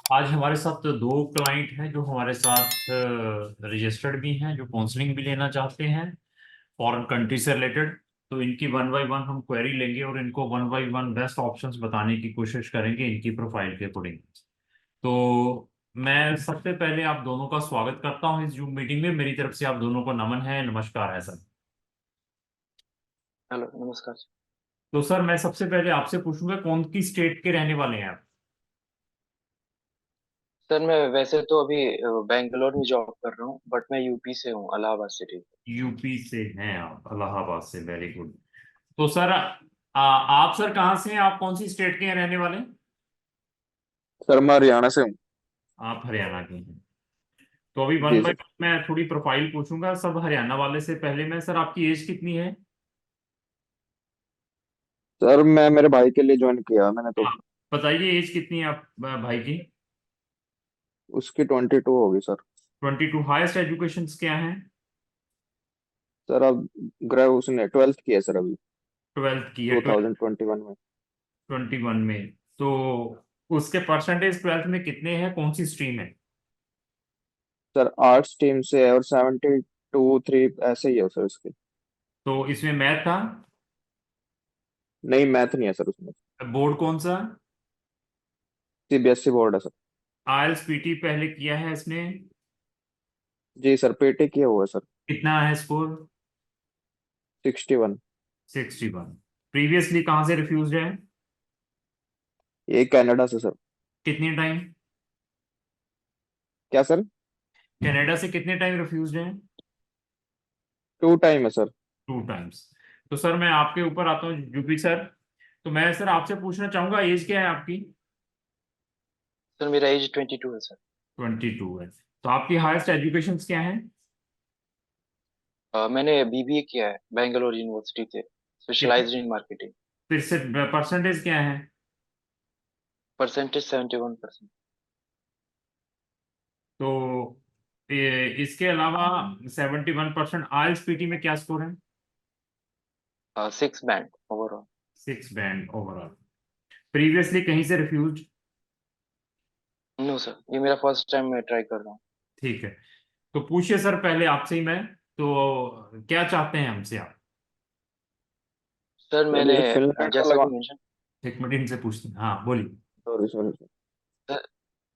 आज हमारे साथ दो क्लाइंट हैं जो हमारे साथ रजिस्टर्ड भी हैं, जो काउंसलिंग भी लेना चाहते हैं फॉरेन कंट्री से रिलेटेड। तो इनकी वन बाय वन हम क्वेरी लेंगे और इनको one by one best options बताने की कोशिश करेंगे इनकी प्रोफाइल के अकॉर्डिंग। तो मैं सबसे पहले आप दोनों का स्वागत करता हूं इस जूम मीटिंग में। मेरी तरफ से आप दोनों को नमन है, नमस्कार है सर। हेलो, नमस्कार। तो सर मैं सबसे पहले आपसे पूछूंगा, कौन की स्टेट के रहने वाले हैं आप? सर मैं वैसे तो अभी बैंगलोर में जॉब कर रहा हूँ, बट मैं यूपी से हूँ, इलाहाबाद सिटी। यूपी से हैं आप, इलाहाबाद से, वेरी गुड। तो सर आप सर कहाँ से हैं? आप कौन सी स्टेट के हैं रहने वाले? सर मैं हरियाणा से हूँ। आप हरियाणा के हैं। तो अभी वन जी बाय सर। वन मैं थोड़ी प्रोफाइल पूछूंगा सब हरियाणा वाले से। पहले मैं सर, आपकी एज कितनी है? सर मैं मेरे भाई के लिए ज्वाइन किया मैंने तो। हाँ, बताइए एज कितनी है आप भाई की? उसकी 22 होगी सर। 22। हाईएस्ट एजुकेशन क्या है? सर अब उसने 12th किया सर अभी। ट्वेल्थ की है? 2021 में। 21 में? तो उसके परसेंटेज ट्वेल्थ में कितने हैं, कौन सी स्ट्रीम है? सर आर्ट्स टीम से है और 72 3 ऐसे ही है सर उसके। तो इसमें मैथ था? नहीं, मैथ नहीं है सर उसमें। बोर्ड कौन सा? सीबीएसई बोर्ड है सर। आईएलटीएस पीटी पहले किया है इसने? जी सर, पेटे किया हुआ है सर। कितना है स्कोर? 61। 61। प्रीवियसली कहाँ से रिफ्यूज है? ये कनाडा से सर। कितने टाइम? क्या सर? कनाडा से कितने टाइम रिफ्यूज है? 2 टाइम है सर। 2 टाइम्स। तो सर मैं आपके ऊपर आता हूँ, यूपी सर। तो मैं सर आपसे पूछना चाहूंगा, एज क्या है आपकी? सर मेरा एज 22 है सर। 22 है। तो आपकी हाईएस्ट एजुकेशन क्या है? मैंने बीबीए किया है बैंगलोर यूनिवर्सिटी से, कितने? Specialised in marketing. फिर से परसेंटेज क्या है? परसेंटेज 71%। तो इसके अलावा 71% आईएलटीएस पीटी में क्या स्कोर है? 6 band overall. 6 band overall. Previously कहीं से रिफ्यूज? नो सर, ये मेरा फर्स्ट टाइम मैं ट्राई कर रहा हूँ। ठीक है। तो पूछिए सर, पहले आपसे ही मैं। तो क्या चाहते हैं हमसे आप? सर सर मैंने ये फिनलैंड का जैसा लगा। कि मेंशन। एक मिनट इनसे पूछते हैं, हाँ बोलिए। Sorry sorry sir. Sir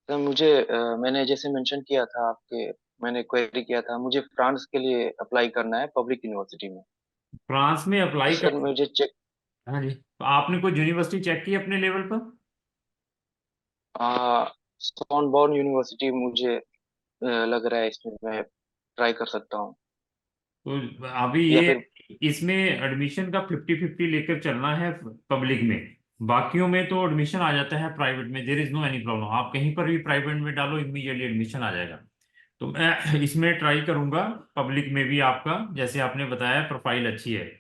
sir मुझे मैंने जैसे मेंशन किया था आपके, मैंने क्वेरी किया था, मुझे फ्रांस के लिए अप्लाई करना है पब्लिक यूनिवर्सिटी में। फ्रांस में तो अप्लाई सर कर? मुझे चेक। हाँ जी, तो आपने कोई यूनिवर्सिटी चेक की अपने लेवल पर? सॉर्बोन यूनिवर्सिटी मुझे लग रहा है इसमें मैं ट्राई कर सकता हूँ। तो अभी या ये फिर। इसमें एडमिशन का 50-50 लेकर चलना है पब्लिक में। बाकियों में तो एडमिशन आ जाता है प्राइवेट में, there is no any problem. आप कहीं पर भी प्राइवेट में डालो, इमीडिएटली एडमिशन आ जाएगा। तो मैं इसमें ट्राई करूंगा पब्लिक में भी आपका, जैसे आपने बताया प्रोफाइल अच्छी है।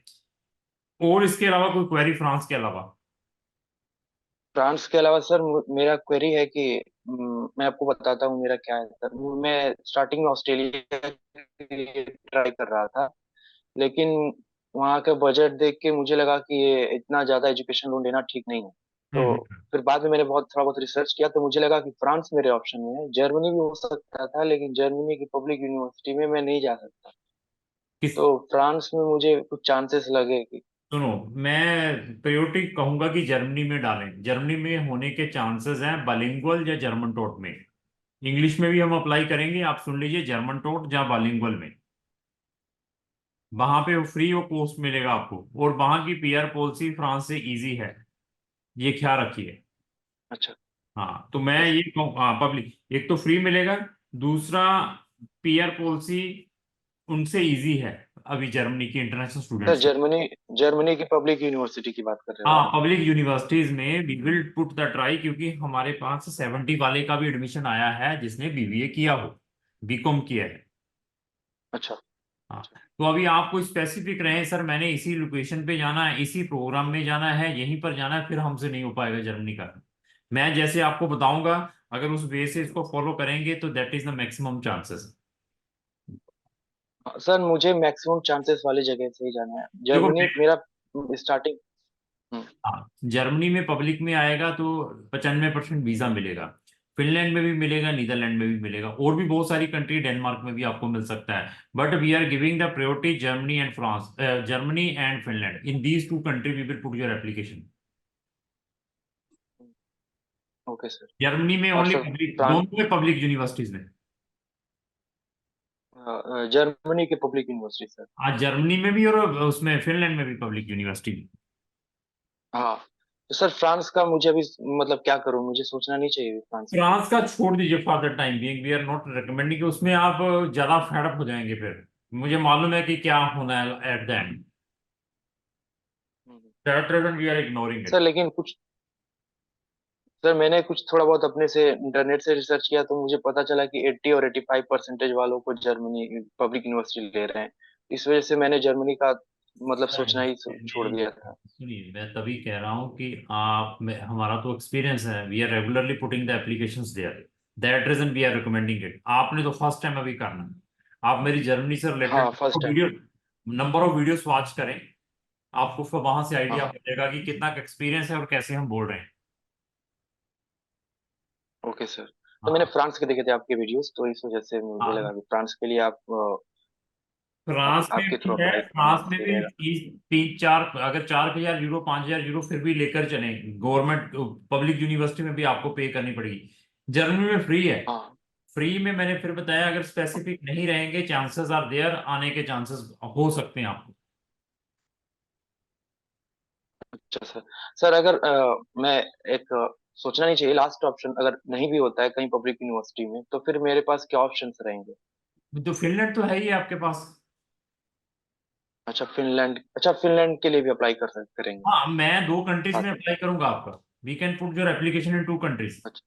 और इसके अलावा कोई क्वेरी फ्रांस के अलावा? फ्रांस के अलावा सर मेरा क्वेरी है कि मैं आपको बताता हूँ मेरा क्या है सर। मैं स्टार्टिंग में ऑस्ट्रेलिया के लिए ट्राई कर रहा था, लेकिन वहाँ का बजट देख के मुझे लगा कि ये इतना ज्यादा एजुकेशन लोन लेना ठीक नहीं है। तो हम्म। फिर बाद में मैंने थोड़ा बहुत रिसर्च किया, तो मुझे लगा कि फ्रांस मेरे ऑप्शन में है। जर्मनी भी हो सकता था, लेकिन जर्मनी की पब्लिक यूनिवर्सिटी में मैं नहीं जा सकता। किस? तो फ्रांस में मुझे कुछ चांसेस लगे कि। सुनो, मैं प्रायोरिटी कहूंगा कि जर्मनी में डालें। जर्मनी में होने के चांसेस हैं बालिंगुअल या जर्मन टोट में। इंग्लिश में भी हम अप्लाई करेंगे, आप सुन लीजिए, जर्मन टोट या बालिंगुअल में। वहां पे फ्री ऑफ कॉस्ट मिलेगा आपको, और वहां की पीआर पॉलिसी फ्रांस से इजी है, ये ख्याल रखिए। अच्छा। हाँ, तो मैं अच्छा ये सर। कहूँ, हाँ पब्लिक एक तो फ्री मिलेगा, दूसरा पीआर पॉलिसी उनसे इजी है अभी जर्मनी की international sir students. Germany Germany की पब्लिक यूनिवर्सिटी की बात कर रहे हो हाँ, आप? पब्लिक यूनिवर्सिटीज में we will put the try, क्योंकि हमारे पास 70 वाले का भी एडमिशन आया है जिसने बीबीए किया हो, बीकॉम किया है। अच्छा। हाँ। अच्छा। तो अभी आपको स्पेसिफिक रहे सर, मैंने इसी लोकेशन पे जाना है, इसी प्रोग्राम में जाना है, यहीं पर जाना है, फिर हमसे नहीं हो पाएगा जर्मनी का। मैं जैसे आपको बताऊंगा, अगर उस वे से इसको फॉलो करेंगे तो that is the maximum chances. हाँ, सर मुझे मैक्सिमम चांसेस वाली जगह से ही जाना है, देखो, जर्मनी मेरा स्टार्टिंग। हाँ, जर्मनी में पब्लिक में आएगा तो 95% वीजा मिलेगा। फिनलैंड में भी मिलेगा, नीदरलैंड में भी मिलेगा, और भी बहुत सारी कंट्री, डेनमार्क में भी आपको मिल सकता है। But we are giving the priority Germany and France, Germany and Finland, in these two country we will put your application. Okay sir. Germany में और ओनली सर पब्लिक, फ्रांस, दोनों में पब्लिक यूनिवर्सिटीज में। जर्मनी के public university sir. आज Germany में भी और उसमें फिनलैंड में भी पब्लिक यूनिवर्सिटी। हाँ। तो सर फ्रांस का मुझे अभी मतलब क्या करूँ, मुझे सोचना नहीं चाहिए फ्रांस के लिए? फ्रांस का छोड़ दीजिए for the time being, we are not recommending, उसमें आप ज्यादा फेडअप हो जाएंगे फिर। मुझे मालूम है कि क्या होना है at the end, hmm. That reason we are ignoring sir it. लेकिन कुछ, सर मैंने कुछ थोड़ा बहुत अपने से इंटरनेट से रिसर्च किया तो मुझे पता चला कि 80 और 85% वालों को जर्मनी पब्लिक यूनिवर्सिटी ले रहे हैं। इस वजह से मैंने जर्मनी का मतलब सोचना ही छोड़ दिया था। सुनिए, मैं तभी कह रहा हूँ कि आप में, हमारा तो एक्सपीरियंस है, we are regularly putting the applications there, that reason we are recommending it. आपने तो फर्स्ट टाइम अभी करना है। आप मेरी जर्मनी से हाँ related first time. Video, number of videos watch करें, आपको फिर वहां से आइडिया हो हाँ। जाएगा कि कितना एक्सपीरियंस है और कैसे हम बोल रहे हैं। Okay sir. तो मैंने हाँ फ्रांस के देखे थे आपके वीडियोस, तो इस वजह से मुझे हाँ। लगा कि फ्रांस के लिए आप फ्रांस में आपके भी थ्रू है, अप्लाई करना फ्रांस में सही भी रहेगा। तीन तीन चार, अगर 4,000 यूरो 5,000 यूरो फिर भी लेकर चले, गवर्नमेंट पब्लिक यूनिवर्सिटी में भी आपको पे करनी पड़ेगी। जर्मनी में फ्री है। हाँ। फ्री में मैंने फिर बताया, अगर स्पेसिफिक नहीं रहेंगे, चांसेस आर देयर, आने के चांसेस हो सकते हैं आपको। अच्छा सर। सर अगर मैं एक सोचना नहीं चाहिए, लास्ट ऑप्शन अगर नहीं भी होता है कहीं पब्लिक यूनिवर्सिटी में, तो फिर मेरे पास क्या ऑप्शंस रहेंगे? तो फिनलैंड तो है ही आपके पास। अच्छा फिनलैंड, अच्छा फिनलैंड के लिए भी अप्लाई कर सकते करेंगे? हाँ, मैं 2 कंट्रीज में साथ में। अप्लाई करूंगा आपका। We can put your application in 2 countries. अच्छा।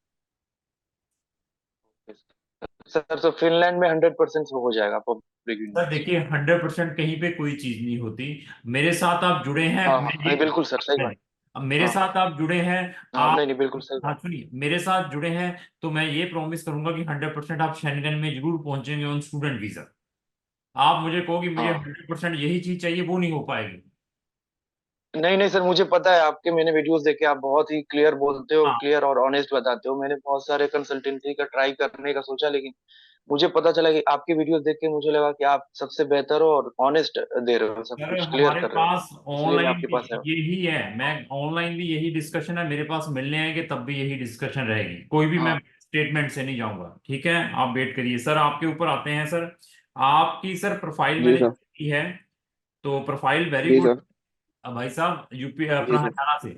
सर तो फिनलैंड में 100% हो जाएगा पब्लिक सर यूनिवर्सिटी? देखिए, 100% कहीं पे कोई चीज नहीं होती। मेरे साथ आप जुड़े हैं, हाँ हाँ मैं ये, नहीं बिल्कुल सर, सही बात। अब मेरे हाँ साथ आप जुड़े हैं, हाँ आप, नहीं नहीं बिल्कुल सही हाँ बात। सुनिए, मेरे साथ जुड़े हैं, तो मैं ये प्रॉमिस करूंगा कि 100% आप शेंगन में जरूर पहुंचेंगे ऑन स्टूडेंट वीजा। आप मुझे कहो कि मुझे हाँ 100% यही चीज चाहिए, वो नहीं हो पाएगी। नहीं नहीं सर, मुझे पता है आपके, मैंने वीडियोस देखे, आप बहुत ही क्लियर बोलते हो, हाँ क्लियर और ऑनेस्ट बताते हो। मैंने बहुत सारे कंसल्टेंसी का ट्राई करने का सोचा, लेकिन मुझे पता चला कि आपकी वीडियोस देख के मुझे लगा कि आप सबसे बेहतर हो और ऑनेस्ट दे रहे हो, सब सर, कुछ क्लियर हमारे कर रहे हो। पास इसलिए मैं ऑनलाइन आपके भी पास आया। यही है, मैं ऑनलाइन भी यही डिस्कशन है, मेरे पास मिलने आएंगे तब भी यही डिस्कशन रहेगी, कोई भी मैं हाँ स्टेटमेंट से नहीं जाऊंगा। ठीक है, आप वेट करिए सर, आपके ऊपर आते हैं सर। आपकी सर प्रोफाइल जी मैंने सर। की है, तो प्रोफाइल वेरी जी गुड। सर। भाई साहब, यूपी जी अपना सर। हरियाणा से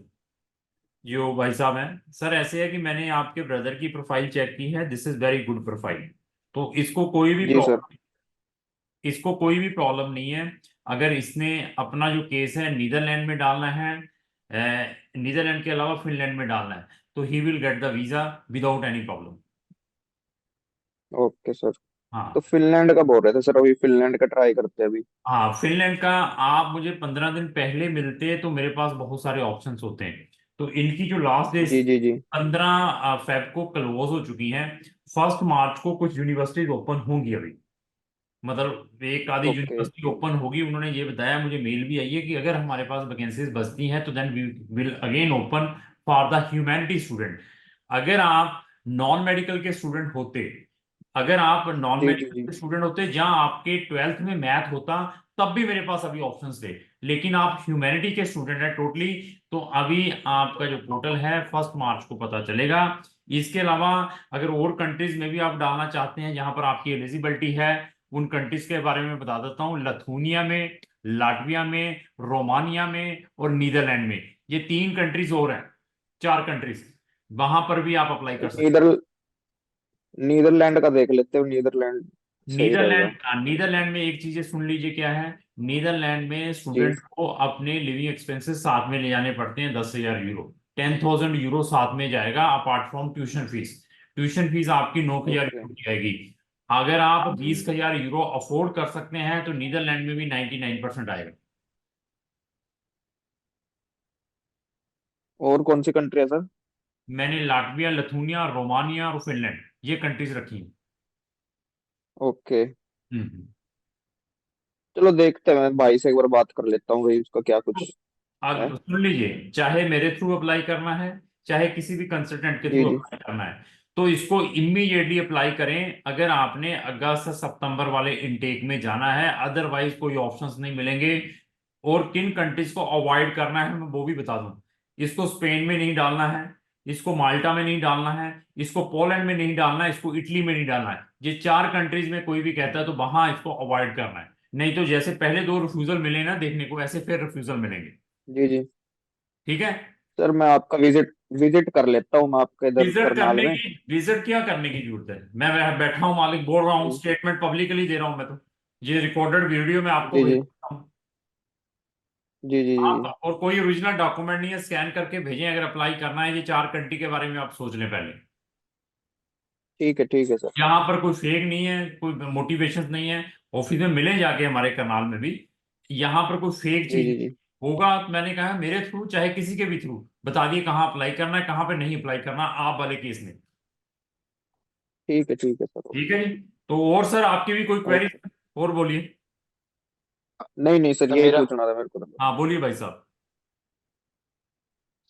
जो भाई साहब हैं सर, ऐसे है कि मैंने आपके ब्रदर की प्रोफाइल चेक की है, this is very good profile. तो इसको कोई भी जी सर। प्रॉब्लम, इसको कोई भी प्रॉब्लम नहीं है। अगर इसने अपना जो केस है नीदरलैंड में डालना है, नीदरलैंड के अलावा फिनलैंड में डालना है, तो he will get the visa without any problem. Okay sir. तो हाँ फिनलैंड का बोल रहे थे सर, अभी फिनलैंड का ट्राई करते हैं अभी। हाँ, फिनलैंड का, आप मुझे 15 दिन पहले मिलते तो मेरे पास बहुत सारे ऑप्शंस होते हैं। तो इनकी जो लास्ट जी डेट जी जी। 15 फेब को क्लोज हो चुकी हैं। 1 मार्च को कुछ यूनिवर्सिटीज ओपन होंगी अभी, मतलब एक आधी ओके। यूनिवर्सिटी ओपन होगी। उन्होंने ये बताया, मुझे मेल भी आई है कि अगर हमारे पास वैकेंसीज बचती हैं तो then we will again open for the humanity student. अगर आप नॉन मेडिकल के स्टूडेंट होते, अगर आप नॉन जी जी मेडिकल जी। के स्टूडेंट होते जहां आपके 12th में मैथ होता, तब भी मेरे पास अभी ऑप्शंस थे। लेकिन आप ह्यूमैनिटी के स्टूडेंट हैं टोटली, तो अभी आपका जो पोर्टल है 1 मार्च को पता चलेगा। इसके अलावा अगर और कंट्रीज में भी आप डालना चाहते हैं जहां पर आपकी एलिजिबिलिटी है, उन कंट्रीज के बारे में बता देता हूँ। लथूनिया में, लाटविया में, रोमानिया में और नीदरलैंड में, ये 3 कंट्रीज और हैं, 4 कंट्रीज, वहां पर भी आप अप्लाई कर सकते नीदर नीदरलैंड का देख लेते हो, नीदरलैंड हैं। सही रहेगा। नीदरलैंड में एक चीजें सुन लीजिए क्या है। नीदरलैंड में जी। स्टूडेंट को अपने लिविंग एक्सपेंसेस साथ में ले जाने पड़ते हैं, 10,000 यूरो, 10,000 यूरो साथ में जाएगा, apart from tuition fees. Tuition fees आपकी 9,000 ओके। यूरो की आएगी। अगर आप 20,000 यूरो अफोर्ड कर सकते हैं तो नीदरलैंड में भी 99% आएगा। और कौन सी कंट्री है सर? मैंने लाटविया, लथूनिया, रोमानिया और फिनलैंड, ये कंट्रीज रखी हैं। ओके। हम्म। चलो देखते हैं, मैं भाई से एक बार बात कर लेता हूँ भाई, उसका क्या तो कुछ है। आप सुन लीजिए, चाहे मेरे थ्रू अप्लाई करना है, चाहे किसी भी कंसल्टेंट के जी थ्रू जी। अप्लाई करना है, तो इसको इमीडिएटली अप्लाई करें अगर आपने अगस्त सितंबर वाले इनटेक में जाना है, अदरवाइज कोई ऑप्शंस नहीं मिलेंगे। और किन कंट्रीज को अवॉइड करना है मैं वो भी बता दूं। इसको स्पेन में नहीं डालना है, इसको माल्टा में नहीं डालना है, इसको पोलैंड में नहीं डालना है, इसको इटली में नहीं डालना है। ये चार कंट्रीज में कोई भी कहता है तो वहां इसको अवॉइड करना है। नहीं तो जैसे पहले दो रिफ्यूजल मिले ना देखने को, ऐसे फिर रिफ्यूजल मिलेंगे। जी जी। ठीक है। सर मैं आपका विजिट विजिट कर लेता हूँ, मैं आपके इधर करनाल में। विजिट क्या करने की जरूरत है, मैं बैठा हूँ, मालिक बोल रहा हूँ, जी स्टेटमेंट पब्लिकली दे रहा हूँ मैं तो। ये रिकॉर्डेड वीडियो मैं आपको जी भेज जी रहा हूँ। जी जी जी जी। आप और कोई ओरिजिनल डॉक्यूमेंट नहीं है, स्कैन करके भेजें अगर अप्लाई करना है। ये चार कंट्री के बारे में आप सोच लें पहले। ठीक है सर। यहाँ पर कोई फेक नहीं है, कोई मोटिवेशन नहीं है। ऑफिस में मिले जाके हमारे करनाल में भी। यहाँ पर कोई फेक जी चीज जी नहीं। जी। होगा तो मैंने कहा मेरे थ्रू चाहे किसी के भी थ्रू बता दिए कहाँ अप्लाई करना है, कहाँ पे नहीं अप्लाई करना आप वाले केस में। ठीक है सर। ठीक है जी। तो और सर आपकी भी कोई क्वेरी ओके। और बोलिए। नहीं सर, सर यही मेरा पूछना था मेरे को तो। हाँ बोलिए भाई साहब।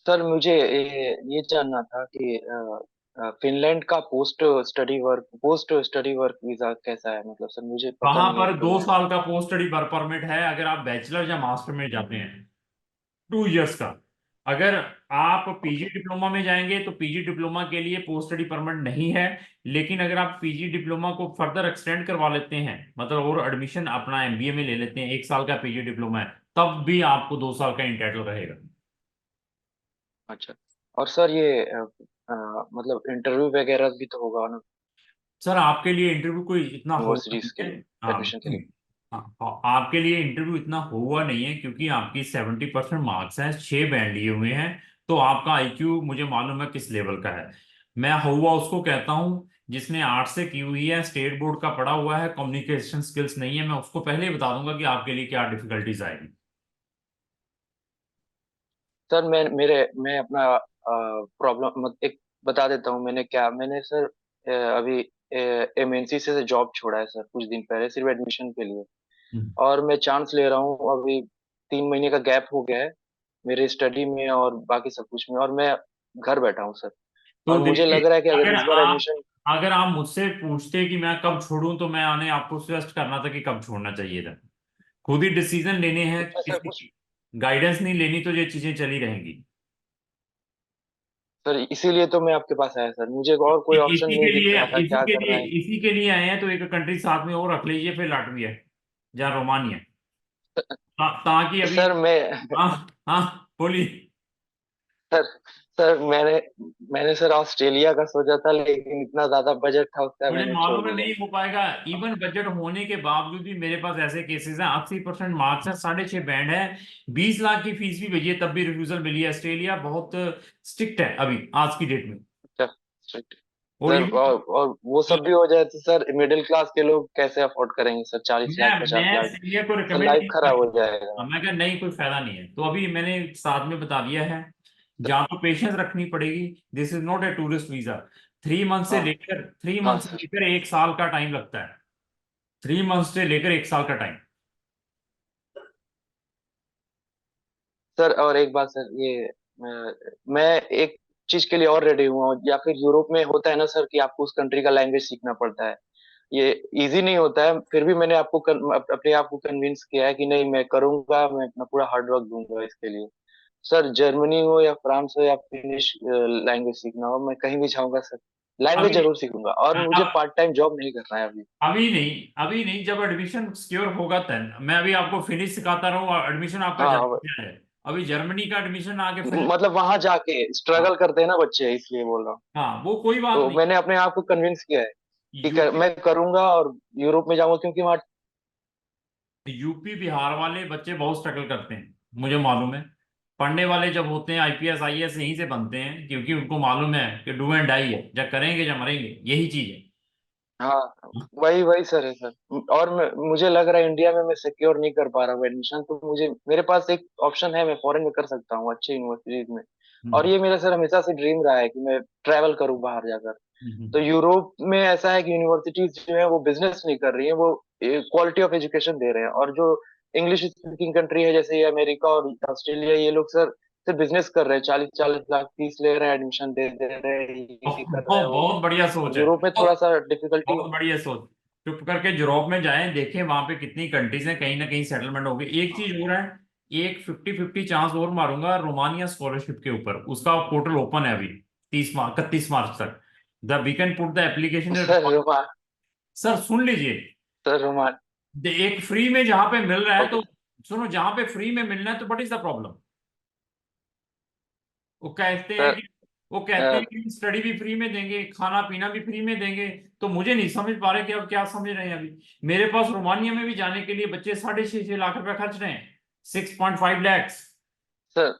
सर मुझे ये जानना था कि फिनलैंड का पोस्ट स्टडी वर्क वीजा कैसा है, मतलब सर मुझे पता वहां नहीं है पर तो दो मैं। साल का पोस्ट स्टडी वर्क परमिट है अगर आप बैचलर या मास्टर में जाते हैं। 2 इयर्स का। अगर आप पीजी ओके। डिप्लोमा में जाएंगे तो पीजी डिप्लोमा के लिए पोस्ट स्टडी परमिट नहीं है। लेकिन अगर आप पीजी डिप्लोमा को फर्दर एक्सटेंड करवा लेते हैं, मतलब और एडमिशन अपना एमबीए में ले लेते हैं, 1 साल का पीजी डिप्लोमा है, तब भी आपको 2 साल का इंटाइटल रहेगा। अच्छा। और सर ये मतलब इंटरव्यू वगैरह भी तो होगा ना सर आपके लिए इंटरव्यू कोई इतना हुआ नहीं यूनिवर्सिटीज के है। लिए, हाँ। एडमिशन के लिए। आपके लिए इंटरव्यू इतना हुआ नहीं है क्योंकि आपकी 70% मार्क्स हैं, 6 बैंड लिए हुए हैं। तो आपका आईक्यू मुझे मालूम है किस लेवल का है। मैं हुआ उसको कहता हूँ जिसने आर्ट्स से की हुई है, स्टेट बोर्ड का पढ़ा हुआ है, कम्युनिकेशन स्किल्स नहीं है। मैं उसको पहले ही बता दूंगा कि आपके लिए क्या डिफिकल्टीज आएगी। सर मैं अपना प्रॉब्लम मत एक बता देता हूँ। मैंने सर अभी एमएनसी से जॉब छोड़ा है सर कुछ दिन पहले, सिर्फ एडमिशन के लिए। हम्म। और मैं चांस ले रहा हूँ अभी। 3 महीने का गैप हो गया है मेरे स्टडी में और बाकी सब कुछ में, और मैं घर बैठा हूँ सर। तो और मुझे देखिए, लग रहा है कि अगर अगर इस बार आप एडमिशन। अगर आप मुझसे पूछते कि मैं कब छोड़ूं तो मैं आने आपको सजेस्ट करना था कि कब छोड़ना चाहिए था। खुद ही डिसीजन लेने हैं, अच्छा सर किसी कुछ। की गाइडेंस नहीं लेनी, तो ये चीजें चली रहेंगी। सर इसीलिए तो मैं आपके पास आया सर, मुझे और कोई ऑप्शन नहीं दिख रहा था क्या करना है। इसी के लिए आए हैं तो एक कंट्री साथ में और रख लीजिए, फिर लाटविया जहाँ रोमानिया। ताकि अभी। सर मैं हाँ। हाँ बोलिए। सर सर मैंने सर ऑस्ट्रेलिया का सोचा था, लेकिन इतना ज्यादा बजट था उसका, मुझे मैंने छोड़ मालूम है दिया। नहीं हो पाएगा। इवन बजट होने के बावजूद भी मेरे पास ऐसे केसेस हैं, 80% मार्क्स है, 6.5 बैंड है, 20 लाख की फीस भी भेजी है तब भी रिफ्यूजल मिली है। ऑस्ट्रेलिया बहुत स्ट्रिक्ट है अभी आज की डेट में। अच्छा। straight। और सर इवन और वो सब भी हो जाए तो सर मिडिल क्लास के लोग कैसे अफोर्ड करेंगे सर, 40 लाख पचास मैं लाख सीनियर को सर रिकमेंड लाइफ नहीं खराब हो किया। जाएगा। मैं कहा नहीं कोई फायदा नहीं है, तो अभी मैंने साथ में बता दिया है। जहाँ तो पेशेंस रखनी पड़ेगी। This is not a tourist visa. 3 month से हाँ लेकर थ्री हाँ मंथ से सर। लेकर 1 साल का टाइम लगता है। 3 मंथ से लेकर 1 साल का टाइम। सर और एक बात सर, ये मैं एक चीज के लिए और रेडी हुआ हूँ, या फिर यूरोप में होता है ना सर कि आपको उस कंट्री का लैंग्वेज सीखना पड़ता है। ये इजी नहीं होता है, फिर भी मैंने अपने आप को कन्विंस किया है कि नहीं मैं करूंगा, मैं अपना पूरा हार्ड वर्क दूंगा इसके लिए। सर जर्मनी हो या फ्रांस हो या फिनिश लैंग्वेज सीखना हो, मैं कहीं भी जाऊंगा सर। लैंग्वेज अभी जरूर सीखूंगा, और मुझे अब- पार्ट टाइम जॉब नहीं करना है अभी। अभी नहीं, जब एडमिशन सिक्योर होगा तब मैं अभी आपको फिनिश सिखाता रहूँ, एडमिशन आपका हाँ जर्मनी में है। अभी जर्मनी का एडमिशन आगे फिर। मतलब वहां जाके हाँ। स्ट्रगल करते हैं ना बच्चे, इसलिए बोल रहा हूँ। हाँ वो कोई बात तो नहीं। मैंने अपने आप को कन्विंस किया है कि यूपी मैं करूंगा और यूरोप में जाऊंगा, क्योंकि वहाँ। यूपी बिहार वाले बच्चे बहुत स्ट्रगल करते हैं, मुझे मालूम है। पढ़ने वाले जब होते हैं आईपीएस आईएएस यहीं से बनते हैं, क्योंकि उनको मालूम है कि डू एंड डाई है, जब करेंगे जब मरेंगे, यही चीज है। हाँ वही वही सर है सर। और मुझे लग रहा है इंडिया में मैं सिक्योर नहीं कर पा रहा हूँ एडमिशन, तो मुझे मेरे पास एक ऑप्शन है, मैं फॉरेन में कर सकता हूँ अच्छी यूनिवर्सिटीज में। और हम्म। ये मेरा सर हमेशा से ड्रीम रहा है कि मैं ट्रैवल करूँ बाहर जाकर। तो हम्म। यूरोप में ऐसा है कि यूनिवर्सिटीज जो है वो बिजनेस नहीं कर रही है, वो क्वालिटी ऑफ एजुकेशन दे रहे हैं। और जो इंग्लिश स्पीकिंग कंट्री है जैसे ये अमेरिका और ऑस्ट्रेलिया, ये लोग सर सिर्फ बिजनेस कर रहे हैं, 40-40 लाख फीस ले रहे हैं, एडमिशन दे दे रहे हैं, ये कर रहे हैं वो। बहुत बढ़िया सोच अब है, यूरोप में थोड़ा सा डिफिकल्टी। बहुत बढ़िया सोच। चुप करके यूरोप में जाएं, देखें वहां पे कितनी कंट्रीज हैं, कहीं ना कहीं सेटलमेंट होगी। एक चीज हो रहा है, एक 50-50 चांस और मारूंगा रोमानिया स्कॉलरशिप के ऊपर, उसका पोर्टल ओपन है अभी 30 मार्च 31 मार्च तक। The we can put the application. Sir Roma sir सुन लीजिए, सर रोमा एक फ्री में जहां पे मिल रहा है ओके। तो सुनो, जहां पे फ्री में मिलना है तो व्हाट इज द प्रॉब्लम। वो कहते हैं सर कि वो कहते हैं कि स्टडी भी फ्री में देंगे, खाना पीना भी फ्री में देंगे। तो मुझे नहीं समझ पा रहे कि अब क्या समझ रहे हैं अभी। मेरे पास रोमानिया में भी जाने के लिए बच्चे 6.5 लाख रुपए खर्च रहे हैं, 6.5 लैक्स। सर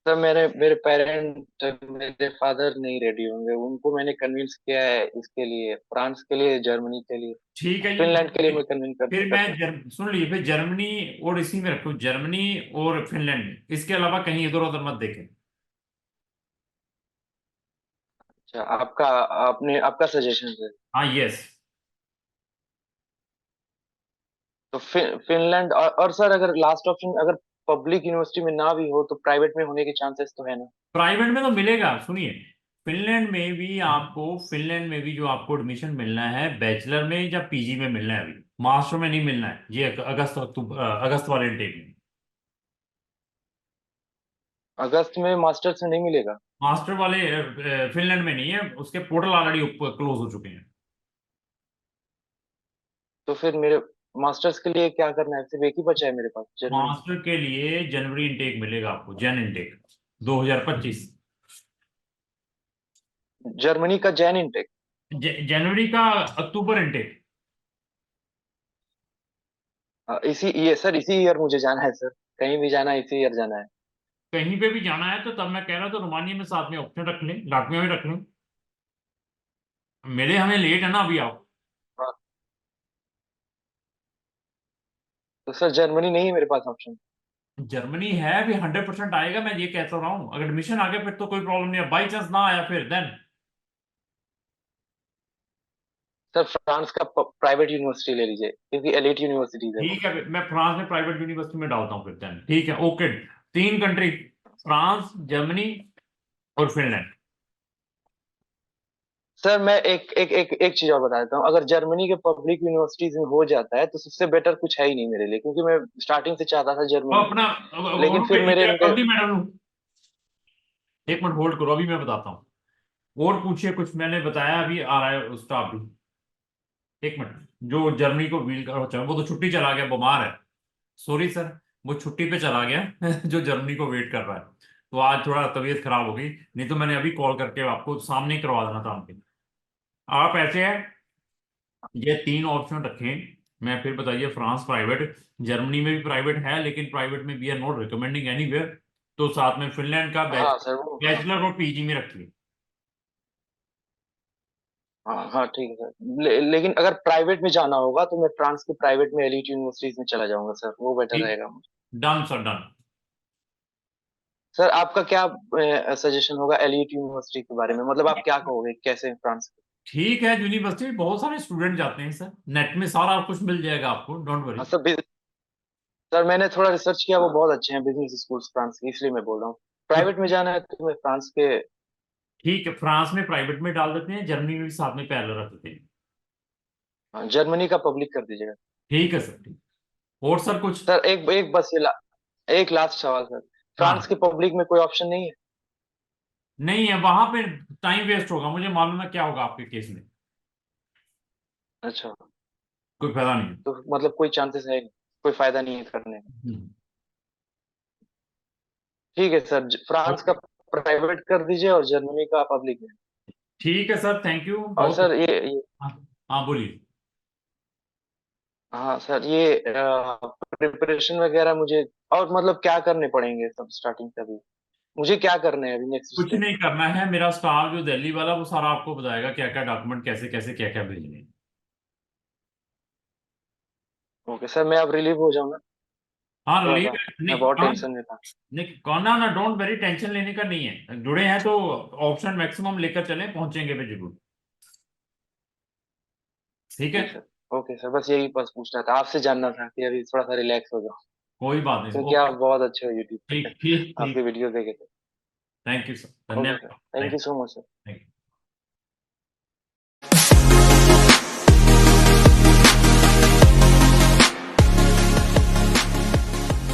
सर मेरे पेरेंट, मेरे फादर नहीं रेडी होंगे, उनको मैंने कन्विंस किया है इसके लिए, फ्रांस के लिए, जर्मनी के लिए, ठीक है फिनलैंड के लिए जी। मैं कन्विंस फिर कर मैं सकता सुन लीजिए, फिर जर्मनी और इसी में रखो, जर्मनी और फिनलैंड में, इसके अलावा कहीं इधर उधर मत देखें। हूँ। अच्छा, आपका सजेशन है। हाँ यस। तो फिनलैंड, और सर अगर लास्ट ऑप्शन, अगर पब्लिक यूनिवर्सिटी में ना भी हो तो प्राइवेट में होने के चांसेस तो है ना? प्राइवेट में तो मिलेगा, सुनिए, फिनलैंड में भी जो आपको एडमिशन मिलना है, बैचलर में या पीजी में मिलना है, अभी मास्टर में नहीं मिलना है, ये अगस्त अक्टूबर अगस्त वाले इनटेक में। अगस्त में मास्टर्स में नहीं मिलेगा? मास्टर वाले फिनलैंड में नहीं है, उसके पोर्टल ऑलरेडी क्लोज हो चुके हैं। तो फिर मेरे मास्टर्स के लिए क्या करना है? सिर्फ एक ही बचा है मेरे पास, जर्मनी। मास्टर के लिए जनवरी इनटेक मिलेगा आपको, जन इनटेक 2025। जर्मनी का जैन इनटेक? जनवरी का अक्टूबर इनटेक। इसी ये सर, इसी ईयर मुझे जाना है सर, कहीं भी जाना है इसी ईयर जाना है। कहीं पे भी जाना है तो तब मैं कह रहा था रोमानिया में साथ में ऑप्शन रख लें, लाटविया में रख लें। मिले हमें लेट है ना अभी आप। हाँ, तो सर जर्मनी नहीं है मेरे पास ऑप्शन? जर्मनी है भी, 100% आएगा, मैं ये कहता रहा हूँ। अगर एडमिशन आ गया फिर तो कोई प्रॉब्लम नहीं है, बाई चांस ना आया फिर देन। सर फ्रांस का प्राइवेट यूनिवर्सिटी ले लीजिए, क्योंकि एलिट यूनिवर्सिटीज है वो। ठीक है, मैं फ्रांस में प्राइवेट यूनिवर्सिटी में डालता हूँ फिर देन, ठीक है ओके। 3 कंट्री, फ्रांस, जर्मनी और फिनलैंड। सर मैं एक चीज और बता देता हूँ, अगर जर्मनी के पब्लिक यूनिवर्सिटीज में हो जाता है तो सबसे बेटर कुछ है ही नहीं मेरे लिए, क्योंकि मैं स्टार्टिंग से चाहता था और जर्मनी में। अपना लेकिन फिर मेरे अभी मैडम, एक मिनट होल्ड करो, अभी मैं बताता हूँ। और पूछिए कुछ, मैंने बताया अभी आ रहा है उसका अभी। एक मिनट, जो जर्मनी को व्हील कर, अच्छा, वो तो छुट्टी चला गया, बीमार है। सॉरी सर, वो छुट्टी पे चला गया जो जर्मनी को वेट कर रहा है। तो आज थोड़ा तबीयत खराब हो गई, नहीं तो मैंने अभी कॉल करके आपको सामने ही करवा देना था उनके। आप ऐसे हैं, ये 3 ऑप्शन रखें। मैं फिर बताइए, फ्रांस प्राइवेट, जर्मनी में भी प्राइवेट है लेकिन प्राइवेट में we are not recommending anywhere. तो साथ में फिनलैंड का हाँ सर वो, बैचलर और पीजी में रखिए। हाँ हाँ ठीक है सर, लेकिन अगर प्राइवेट में जाना होगा तो मैं फ्रांस के प्राइवेट में एलिट यूनिवर्सिटीज में चला जाऊंगा सर, वो बेटर ठीक, रहेगा मुझे। Done sir done. सर आपका क्या सजेशन होगा एलिट यूनिवर्सिटी के बारे में, मतलब आप क्या कहोगे कैसे फ्रांस? ठीक है, यूनिवर्सिटी में बहुत सारे स्टूडेंट जाते हैं सर, नेट में सारा कुछ मिल जाएगा आपको, डोंट वरी। हाँ सर, सर मैंने थोड़ा रिसर्च किया, वो बहुत अच्छे हैं बिजनेस स्कूल्स फ्रांस के, इसलिए मैं बोल रहा हूँ। तो प्राइवेट में जाना है तो मैं फ्रांस के। ठीक है, फ्रांस में प्राइवेट में डाल देते हैं, जर्मनी में भी साथ में पैरेलल रख देते हैं। हाँ, जर्मनी का पब्लिक कर दीजिएगा। ठीक है सर, ठीक। और सर कुछ। सर एक एक बस एक लास्ट सवाल सर, फ्रांस हाँ, के पब्लिक में कोई ऑप्शन नहीं है? नहीं है वहां पे, टाइम वेस्ट होगा, मुझे मालूम है क्या होगा आपके केस में। अच्छा, कोई फायदा नहीं है। तो मतलब कोई चांसेस है नहीं, कोई फायदा नहीं है करने का? ठीक है सर, फ्रांस का ओके, प्राइवेट कर दीजिए और जर्मनी का पब्लिक में। ठीक है सर, थैंक यू और बहुत। सर ये हाँ, हाँ बोलिए। हाँ सर, ये प्रिपरेशन वगैरह मुझे, और मतलब क्या करने पड़ेंगे सब स्टार्टिंग से अभी, मुझे क्या करना है अभी नेक्स्ट कुछ स्टेप? नहीं करना है, मेरा स्टाफ जो दिल्ली वाला वो सारा आपको बताएगा क्या क्या डॉक्यूमेंट कैसे कैसे क्या क्या भेजने हैं। ओके सर, मैं अब रिलीव हो जाऊंगा, हाँ थोड़ा रिलीव सा मैं नहीं बहुत कौन, टेंशन में था। नहीं कौन ना ना, डोंट वेरी, टेंशन लेने का नहीं है, जुड़े हैं तो ऑप्शन मैक्सिमम लेकर चलें, पहुंचेंगे भी जरूर। ठीक है। ठीक सर, ओके सर, बस यही बस पूछना था, आपसे जानना था कि अभी थोड़ा सा रिलैक्स हो जाओ। कोई बात नहीं सर, क्योंकि आप बहुत अच्छे हो यूट्यूब पे। ठीक ठीक आपके ठीक। वीडियो देखे थे। Thank you sir, okay sir, धन्यवाद। Thank you thank so much sir. You.